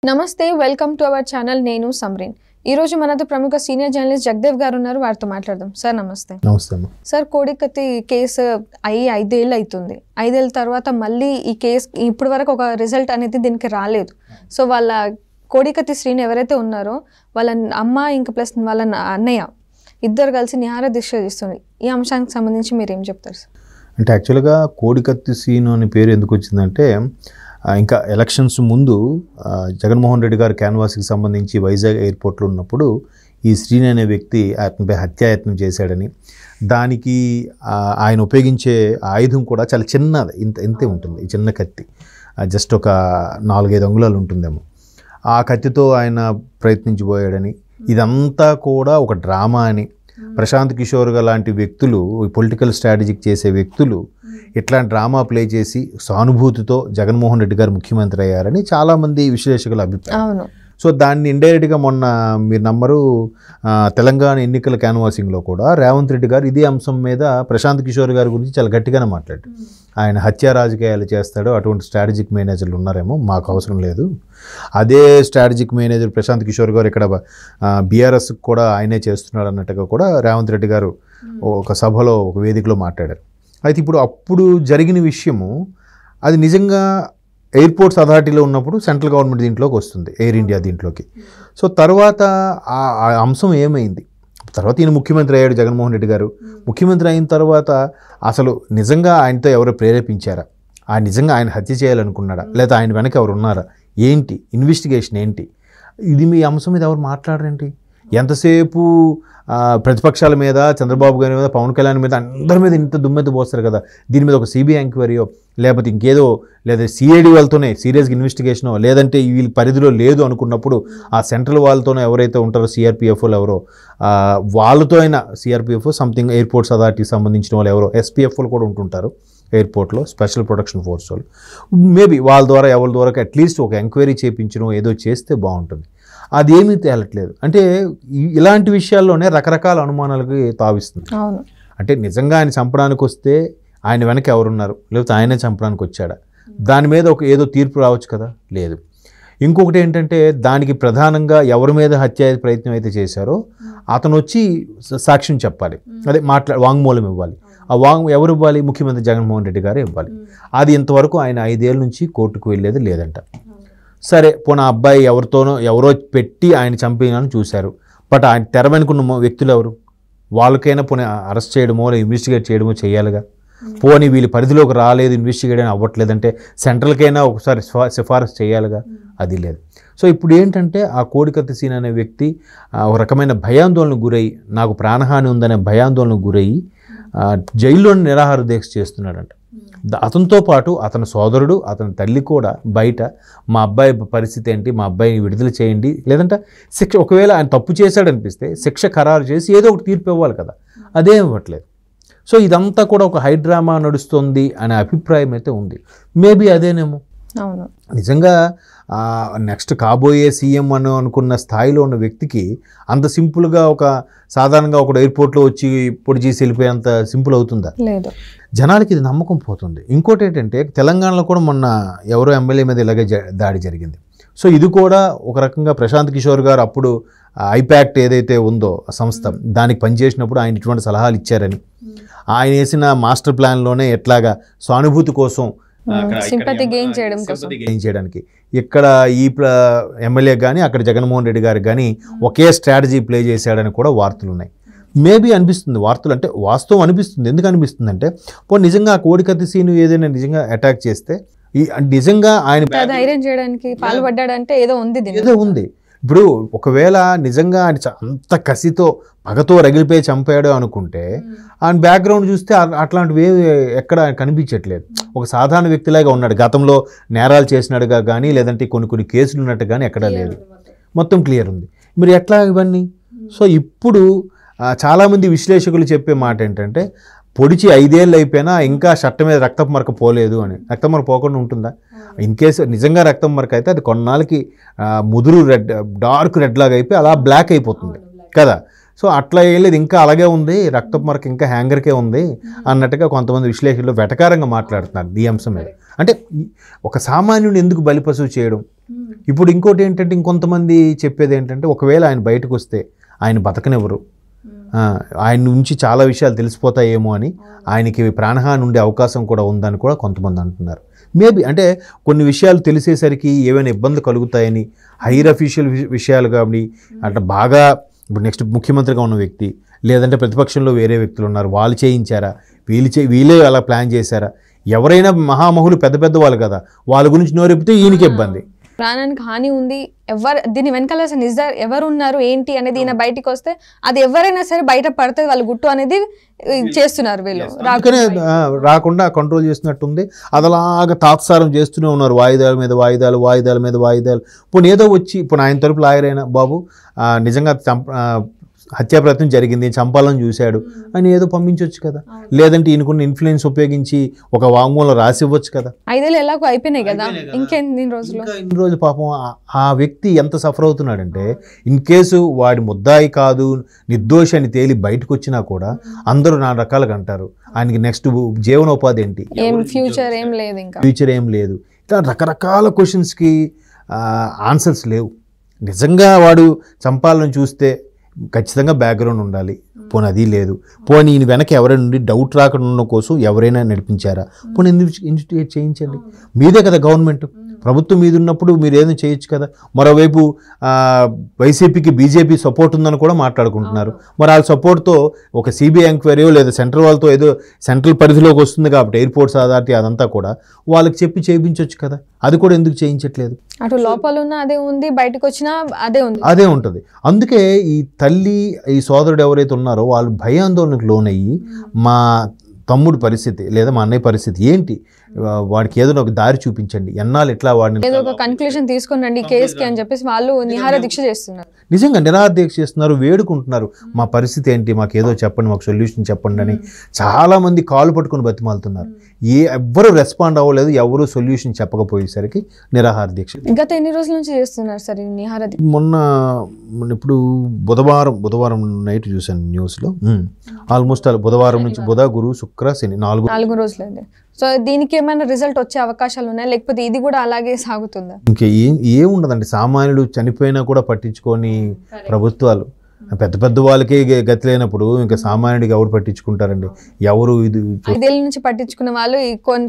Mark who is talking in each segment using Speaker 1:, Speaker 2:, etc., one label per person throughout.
Speaker 1: నమస్తే, welcome to our channel. నేను సమ్రీన్. ఈ రోజు మనతో ప్రముఖ సీనియర్ జర్నలిస్ట్ జగదేవ్ గారు ఉన్నారు. వారితో మాట్లాడదాం. సార్ నమస్తే.
Speaker 2: నమస్తే
Speaker 1: సార్, కోడికత్తి కేసు అయ్యి 5 ఏళ్ళు అవుతుంది. 5 ఏళ్ళ తర్వాత మళ్ళీ ఈ కేసు ఇప్పటి వరకు ఒక రిజల్ట్ అనేది దీనికి రాలేదు. సో వాళ్ళ కోడికత్తి శ్రీని ఎవరైతే ఉన్నారో వాళ్ళ అమ్మ ఇంకా ప్లస్ వాళ్ళ అన్నయ్య ఇద్దరు కలిసి నిహార దీక్ష చేస్తుంది. ఈ అంశానికి సంబంధించి మీరు ఏం చెప్తారు సార్?
Speaker 2: అంటే యాక్చువల్గా కోడికత్తి సీను అనే పేరు ఎందుకు వచ్చిందంటే, ఇంకా ఎలక్షన్స్ ముందు జగన్మోహన్ రెడ్డి గారు క్యాన్వాస్కి సంబంధించి వైజాగ్ ఎయిర్పోర్ట్లో ఉన్నప్పుడు ఈ శ్రీని అనే వ్యక్తి అతనిపై హత్యాయత్నం చేశాడని, దానికి ఆయన ఉపయోగించే ఆయుధం కూడా చాలా చిన్నది, ఇంతే ఉంటుంది, ఈ చిన్న కత్తి, జస్ట్ ఒక 4-5 అంగుళాలు ఉంటుందేమో. ఆ కత్తితో ఆయన ప్రయత్నించిపోయాడని, ఇదంతా కూడా ఒక డ్రామా అని, ప్రశాంత్ కిషోర్ లాంటి వ్యక్తులు, పొలిటికల్ స్ట్రాటజీకి చేసే వ్యక్తులు ఇట్లాంటి డ్రామా ప్లే చేసి సానుభూతితో జగన్మోహన్ రెడ్డి గారు ముఖ్యమంత్రి అయ్యారని చాలామంది విశ్లేషకుల అభిప్రాయం. సో దాన్ని ఇండైరెక్ట్గా మొన్న మీరు నమ్మరు, తెలంగాణ ఎన్నికల క్యాన్వాసింగ్లో కూడా రేవంత్ రెడ్డి గారు ఇదే అంశం మీద ప్రశాంత్ కిషోర్ గారి గురించి చాలా గట్టిగానే మాట్లాడారు. ఆయన హత్యా రాజకీయాలు చేస్తాడు, అటువంటి స్ట్రాటజిక్ మేనేజర్లు ఉన్నారేమో, మాకు అవసరం లేదు. అదే స్ట్రాటజిక్ మేనేజర్ ప్రశాంత్ కిషోర్ గారు ఇక్కడ బీఆర్ఎస్ కూడా ఆయనే చేస్తున్నాడు అన్నట్టుగా కూడా రేవంత్ రెడ్డి గారు ఒక సభలో, ఒక వేదికలో మాట్లాడారు. అయితే అప్పుడు జరిగిన విషయము అది నిజంగా ఎయిర్పోర్ట్స్ అథారిటీలో ఉన్నప్పుడు సెంట్రల్ గవర్నమెంట్ దీంట్లోకి వస్తుంది, ఎయిర్ ఇండియా దీంట్లోకి. సో తర్వాత ఆ అంశం ఏమైంది, తర్వాత ఈయన ముఖ్యమంత్రి అయ్యాడు జగన్మోహన్ రెడ్డి గారు. ముఖ్యమంత్రి అయిన తర్వాత అసలు నిజంగా ఆయనతో ఎవరు ప్రేరేపించారా, నిజంగా ఆయన హత్య చేయాలనుకున్నాడా, లేదా ఆయన వెనక ఎవరు ఉన్నారా, ఏంటి ఇన్వెస్టిగేషన్ ఏంటి, ఇది మీ అంశం మీద ఎవరు మాట్లాడరేంటి? ఎంతసేపు ప్రతిపక్షాల మీద, చంద్రబాబు గారి మీద, పవన్ కళ్యాణ్ మీద, అందరి మీద ఇంత దుమ్మెత్తి పోస్తారు కదా. దీని మీద ఒక సిబిఐ ఎంక్వైరీయో లేకపోతే ఇంకేదో, లేదా సిఐడి వాళ్ళతోనే సీరియస్గా ఇన్వెస్టిగేషనో, లేదంటే వీళ్ళ పరిధిలో లేదు అనుకున్నప్పుడు ఆ సెంట్రల్ వాళ్ళతోనే ఎవరైతే ఉంటారో సిఆర్పిఎఫ్ఓలు ఎవరో వాళ్ళతో అయినా, సిఆర్పిఎఫ్ సంథింగ్ ఎయిర్పోర్ట్స్ అథారిటీకి సంబంధించిన వాళ్ళు ఎవరో, ఎస్పీఎఫ్ఓలు కూడా ఉంటుంటారు ఎయిర్పోర్ట్లో, స్పెషల్ ప్రొటెక్షన్ ఫోర్స్ వాళ్ళు, మేబీ వాళ్ళ ద్వారా ఎవరి ద్వారా అట్లీస్ట్ ఒక ఎంక్వైరీ చేయించడం ఏదో చేస్తే బాగుంటుంది. అదేమీ తేలట్లేదు. అంటే ఇలాంటి విషయాల్లోనే రకరకాల అనుమానాలకి తావిస్తుంది. అంటే నిజంగా ఆయన చంపడానికి వస్తే ఆయన వెనక ఎవరున్నారు, లేకపోతే ఆయనే చంపడానికి వచ్చాడా, దాని మీద ఒక ఏదో తీర్పు రావచ్చు కదా, లేదు. ఇంకొకటి ఏంటంటే, దానికి ప్రధానంగా ఎవరి మీద హత్య ప్రయత్నం అయితే చేశారో అతను వచ్చి సాక్ష్యం చెప్పాలి, అదే వాంగ్మూలం ఇవ్వాలి. ఎవరు ఇవ్వాలి? ముఖ్యమంత్రి జగన్మోహన్ రెడ్డి గారే ఇవ్వాలి. అది ఇంతవరకు ఆయన 5 ఏళ్ళ నుంచి కోర్టుకు వెళ్ళేది లేదంట. సరే, పోనీ ఆ అబ్బాయి ఎవరో పెట్టి ఆయన చంపినని చూశారు, బట్ ఆయన తెర వెనుకున్న వ్యక్తులు ఎవరు, వాళ్ళకైనా పోనీ అరెస్ట్ చేయడమో లేదా ఇన్వెస్టిగేట్ చేయడమో చేయాలిగా. పోనీ వీళ్ళ పరిధిలోకి రాలేదు, ఇన్వెస్టిగేట్ అని అవ్వట్లేదంటే సెంట్రల్కైనా ఒకసారి సిఫారసు చేయాలిగా, అది లేదు. సో ఇప్పుడు ఏంటంటే, ఆ కోడికత్తి సీన్ అనే వ్యక్తి ఒక రకమైన భయాందోళనకు గురయ్యి, నాకు ప్రాణహాని ఉందనే భయాందోళనకు గురయ్యి జైల్లోని నిరాహార దీక్ష చేస్తున్నాడంట. అతనితో పాటు అతని సోదరుడు, అతని తల్లి కూడా బయట, మా అబ్బాయి పరిస్థితి ఏంటి, మా అబ్బాయిని విడుదల చేయండి, లేదంటే శిక్ష, ఒకవేళ ఆయన తప్పు చేశాడనిపిస్తే శిక్ష ఖరారు చేసి ఏదో ఒకటి తీర్పు ఇవ్వాలి కదా, అదే ఇవ్వట్లేదు. సో ఇదంతా కూడా ఒక హైడ్రామా నడుస్తుంది అనే అభిప్రాయం అయితే ఉంది. మేబీ అదేనేమో. నిజంగా నెక్స్ట్ కాబోయే సీఎం అని అనుకున్న స్థాయిలో ఉన్న వ్యక్తికి అంత సింపుల్గా సాధారణంగా ఒక ఎయిర్పోర్ట్లో వచ్చి పొడి చేసి వెళ్ళిపోయేంత సింపుల్ అవుతుందా? లేదు. జనాలకి ఇది నమ్మకం పోతుంది. ఇంకోటి ఏంటంటే, తెలంగాణలో కూడా మొన్న ఎవరో ఎమ్మెల్యే మీద ఇలాగే దాడి జరిగింది. సో ఇది కూడా ఒక రకంగా ప్రశాంత్ కిషోర్ గారు అప్పుడు ఐపాక్ట్ ఏదైతే ఉందో ఆ సంస్థ, దానికి పనిచేసినప్పుడు ఆయన ఇటువంటి సలహాలు ఇచ్చారని, ఆయన వేసిన మాస్టర్ ప్లాన్లోనే ఎట్లాగా సానుభూతి కోసం,
Speaker 1: సింపతి గెయిన్
Speaker 2: చేయడానికి ఇక్కడ ఈ ఎమ్మెల్యే కానీ అక్కడ జగన్మోహన్ రెడ్డి గారికి కానీ ఒకే స్ట్రాటజీ ప్లే చేశాడని కూడా వార్తలు ఉన్నాయి. మేబీ అనిపిస్తుంది, వార్తలు అంటే వాస్తవం అనిపిస్తుంది. ఎందుకు అనిపిస్తుంది అంటే, నిజంగా ఆ కోడికత్తి సీను ఏదైనా నిజంగా అటాక్ చేస్తే నిజంగా ఆయన
Speaker 1: ధైర్యం చేయడానికి పాల్పడ్డాడంటే ఏదో ఉంది.
Speaker 2: ఇప్పుడు ఒకవేళ నిజంగా ఆయన అంత కసితో, పగతో రగిలిపోయి చంపాడు అనుకుంటే, ఆయన బ్యాక్గ్రౌండ్ చూస్తే అట్లాంటివి ఎక్కడ కనిపించట్లేదు. ఒక సాధారణ వ్యక్తిలాగా ఉన్నాడు. గతంలో నేరాలు చేసినట్టుగా కానీ, లేదంటే కొన్ని కేసులు ఉన్నట్టు కానీ ఎక్కడా లేదు. మొత్తం క్లియర్ ఉంది. మరి ఎట్లా ఇవన్నీ? సో ఇప్పుడు చాలామంది విశ్లేషకులు చెప్పే మాట ఏంటంటే, పొడిచి 5 ఏళ్ళు అయిపోయినా ఇంకా షర్ట్ మీద రక్తపు మరక పోలేదు అని. రక్తం మరక పోకుండా ఉంటుందా? ఇన్ కేసు నిజంగా రక్తం మరక అయితే అది కొన్నాళ్ళకి ముదురు రెడ్, డార్క్ రెడ్ లాగా అయిపోయి అలా బ్లాక్ అయిపోతుంది కదా. సో అట్లా వేయలేదు, ఇంకా అలాగే ఉంది, రక్తపు మరక ఇంకా హ్యాంగర్కే ఉంది అన్నట్టుగా కొంతమంది విశ్లేషకులు వెటకారంగా మాట్లాడుతున్నారు ఈ అంశం మీద. అంటే ఒక సామాన్యుని ఎందుకు బలిపశువు చేయడం? ఇప్పుడు ఇంకోటి ఏంటంటే ఇంకొంతమంది చెప్పేది ఏంటంటే ఒకవేళ ఆయన బయటకు వస్తే ఆయన బతకనివ్వరు, ఆయన నుంచి చాలా విషయాలు తెలిసిపోతాయేమో అని, ఆయనకి ప్రాణహాని ఉండే అవకాశం కూడా ఉందని కూడా కొంతమంది అంటున్నారు. మేబీ అంటే కొన్ని విషయాలు తెలిసేసరికి ఏమైనా ఇబ్బందులు కలుగుతాయని, హైయర్ అఫీషియల్ విషయాలు కాబట్టి అంటే బాగా ఇప్పుడు నెక్స్ట్ ముఖ్యమంత్రిగా ఉన్న వ్యక్తి లేదంటే ప్రతిపక్షంలో వేరే వ్యక్తులు ఉన్నారు, వాళ్ళు చేయించారా, వీళ్ళే అలా ప్లాన్ చేశారా, ఎవరైనా మహామహులు పెద్ద పెద్ద వాళ్ళు కదా, వాళ్ళ గురించి నోరెప్పితే ఈయనకి ఇబ్బంది.
Speaker 1: ప్రాణానికి హాని ఉంది, దీని వెనకాల ఎవరు ఉన్నారు ఏంటి అనేది ఈయన బయటికి వస్తే అది ఎవరైనా సరే బయట పడుతుంది వాళ్ళ గుట్టు అనేది చేస్తున్నారు వీళ్ళు.
Speaker 2: రాకుండా కంట్రోల్ చేస్తున్నట్టుంది. అదలాగా తాత్సారం చేస్తూనే ఉన్నారు, వాయిదాల మీద వాయిదాలు, వాయిదాల మీద వాయిదాలు. ఇప్పుడు ఏదో వచ్చి ఇప్పుడు ఆయన తరపు లాయర్ అయినా బాబు నిజంగా హత్యా ప్రయత్నం జరిగింది, చంపాలని చూశాడు అని ఏదో పంపించవచ్చు కదా, లేదంటే ఈయనకున్న ఇన్ఫ్లుయెన్స్ ఉపయోగించి ఒక వాంగ్మూలం రాసి ఇవ్వచ్చు కదా.
Speaker 1: 5 ఏళ్ళు ఎలాగో అయిపోయినాయి కదా, ఇంకెన్ని
Speaker 2: రోజులు పాపం ఆ వ్యక్తి ఎంత సఫర్ అవుతున్నాడంటే, ఇన్ కేసు వాడి ముద్దాయి కాదు నిర్దోషి అని తేలి బయటకు వచ్చినా కూడా అందరూ 4 రకాలుగా అంటారు. ఆయనకి నెక్స్ట్ జీవనోపాధి ఏంటి,
Speaker 1: ఫ్యూచర్ ఏం లేదు, ఇంకా
Speaker 2: ఫ్యూచర్ ఏం లేదు. ఇట్లా రకరకాల క్వశ్చన్స్కి ఆన్సర్స్ లేవు. నిజంగా వాడు చంపాలని చూస్తే ఖచ్చితంగా బ్యాక్గ్రౌండ్ ఉండాలి, పోనీ అది లేదు. పోనీ ఈయన వెనక ఎవరైనా ఉండి డౌట్ రాకుండా కోసం ఎవరైనా నడిపించారా, పోనీ ఇన్వెస్టిగేట్ చేయించండి. మీదే కదా గవర్నమెంట్, ప్రభుత్వం మీద ఉన్నప్పుడు మీరు ఏదైనా చేయొచ్చు కదా. మరోవైపు వైసీపీకి బీజేపీ సపోర్ట్ ఉందని కూడా మాట్లాడుకుంటున్నారు. మరి ఆ సపోర్ట్తో ఒక సిబిఐ ఎంక్వైరీయో లేదా సెంట్రల్ వాళ్ళతో ఏదో సెంట్రల్ పరిధిలోకి వస్తుంది కాబట్టి ఎయిర్పోర్ట్స్ అథారిటీ అదంతా కూడా వాళ్ళకి చెప్పి చేయించవచ్చు కదా, అది కూడా ఎందుకు చేయించట్లేదు?
Speaker 1: అటు లోపల ఉన్న అదే ఉంది, బయటకు వచ్చినా
Speaker 2: అదే ఉంటుంది. అందుకే ఈ తల్లి ఈ సోదరుడు ఎవరైతే ఉన్నారో వాళ్ళు భయాందోళనకు లోనయ్యి మా తమ్ముడు పరిస్థితి లేదా మా అన్నయ్య పరిస్థితి ఏంటి, వాడికి ఏదో ఒక దారి చూపించండి, ఎన్నాళ్ళు ఎట్లా వాడిని
Speaker 1: ఏదో ఒక కన్క్లూషన్ తీసుకురండి కేసుకి అని చెప్పేసి వాళ్ళు నిహార దీక్ష చేస్తున్నారు.
Speaker 2: నిజంగా నిరాహార దీక్ష చేస్తున్నారు, వేడుకుంటున్నారు. మా పరిస్థితి ఏంటి, మాకు ఏదో చెప్పండి, మాకు సొల్యూషన్ చెప్పండి అని చాలామంది కాలు పట్టుకుని బతిమాలుతున్నారు. ఎవ్వరూ రెస్పాండ్ అవ్వలేదు, ఎవరు సొల్యూషన్ చెప్పకపోయేసరికి నిరాహార దీక్ష.
Speaker 1: గత ఎన్ని రోజుల నుంచి చేస్తున్నారు సార్ ఈ నిహార దీక్ష?
Speaker 2: ఇప్పుడు బుధవారం నైట్ చూశాను న్యూస్లో. ఆల్మోస్ట్ బుధవారం నుంచి బుధ గురు శుక్ర శని
Speaker 1: 4 రోజులైంది. సో దీనికి ఏమైనా రిజల్ట్ వచ్చే అవకాశాలు ఉన్నాయి, లేకపోతే ఇది కూడా అలాగే సాగుతుందా?
Speaker 2: ఇంకా ఏముండదండి, సామాన్యుడు చనిపోయినా కూడా పట్టించుకొని ప్రభుత్వాలు, పెద్ద పెద్ద వాళ్ళకే గతి లేనప్పుడు ఇంకా సామాన్యుడికి ఎవరు పట్టించుకుంటారండి, ఎవరు? ఇది
Speaker 1: 5 ఏళ్ళ నుంచి పట్టించుకున్న వాళ్ళు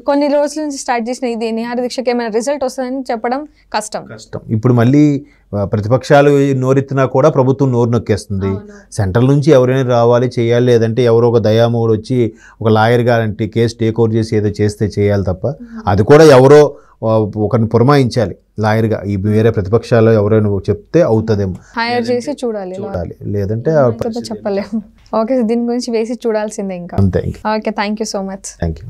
Speaker 1: కొన్ని రోజుల నుంచి స్టార్ట్ చేసిన ఇది నిహార దీక్షకి ఏమైనా రిజల్ట్ వస్తుందని చెప్పడం కష్టం.
Speaker 2: ఇప్పుడు మళ్ళీ ప్రతిపక్షాలు నోరెత్తినా కూడా ప్రభుత్వం నోరు నొక్కేస్తుంది. సెంట్రల్ నుంచి ఎవరైనా రావాలి చేయాలి, లేదంటే ఎవరో ఒక దయామోడు వచ్చి ఒక lawyer guarantee case take over చేసి ఏదో చేస్తే చేయాలి తప్ప, అది కూడా ఎవరో ఒకరిని పురమాయించాలి లాయర్గా. ఈ వేరే ప్రతిపక్షాలు ఎవరైనా చెప్తే అవుతుందేమో,
Speaker 1: హైర్ చేసి చూడాలి,
Speaker 2: లేదంటే
Speaker 1: చెప్పలేము. ఓకే, దీని గురించి వేసి చూడాల్సిందే ఇంకా.
Speaker 2: అంతే.
Speaker 1: Okay, thank you so much.
Speaker 2: Thank you.